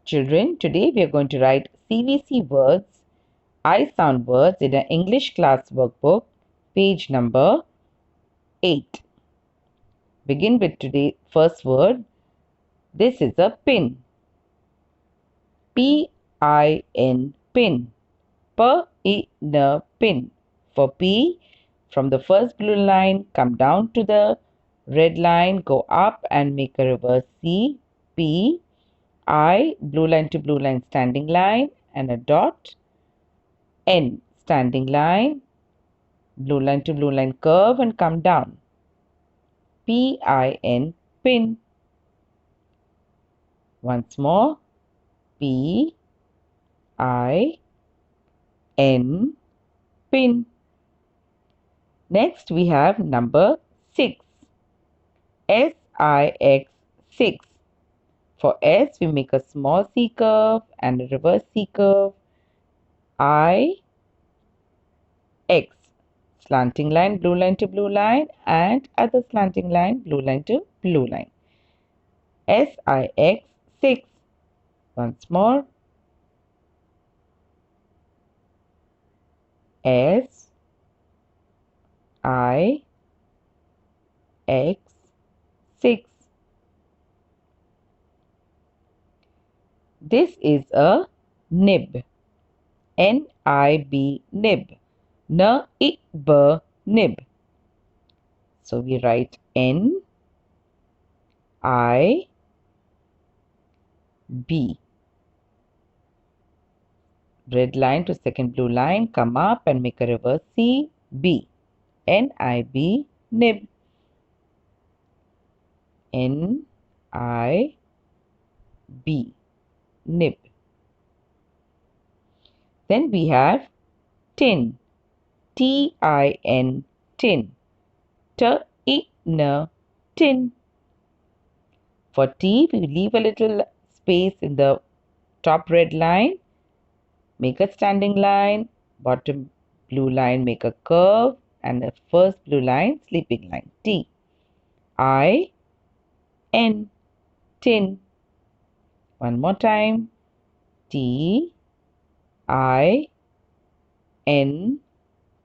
Children, today we are going to write CVC words, I sound words in an English class workbook, page number 8. Begin with today's first word. This is a pin. P-I-N, pin. P-I-N, pin. For P, from the first blue line, come down to the red line, go up and make a reverse C. P, I, blue line to blue line, standing line, and a dot. N, standing line, blue line to blue line, curve and come down. P-I-N, pin. Once more. P-I-N, pin. Next we have number 6. S-I-X, 6. For S, we make a small C curve and a reverse C curve. I, X, slanting line, blue line to blue line, and other slanting line, blue line to blue line. S-I-X, 6. Once more. S, I, X, 6. This is a nib. N-I-B, nib. N-I-B, nib. So we write N-I-B. Red line to second blue line, come up and make a reverse C, B. N-I-B, nib. N-I-B, nib. Then we have tin. T-I-N, tin. T-I-N, tin. For T, we leave a little space in the top red line. Make a standing line. Bottom blue line, make a curve. And the first blue line, sleeping line. T. I-N, tin. One more time. T-I-N,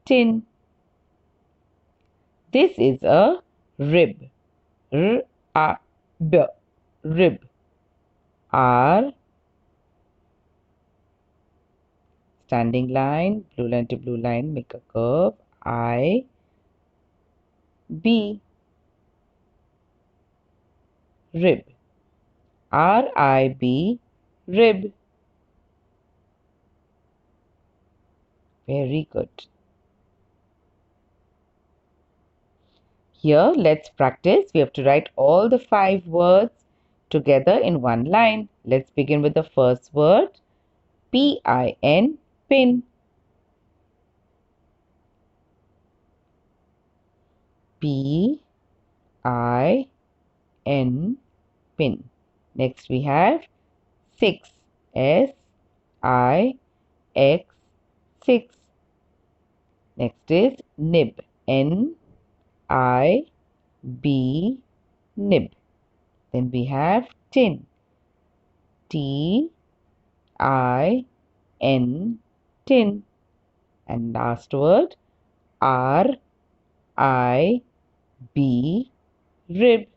tin. This is a rib. R-A-B, rib. R, standing line, blue line to blue line, make a curve. I, B, rib. R-I-B, rib. Very good. Here, let's practice. We have to write all the 5 words together in one line. Let's begin with the first word. P-I-N, pin. P-I-N, pin. Next we have 6. S-I-X, 6. Next is nib. N-I-B, nib. Then we have tin. T-I-N, tin. And last word, R-I-B, rib.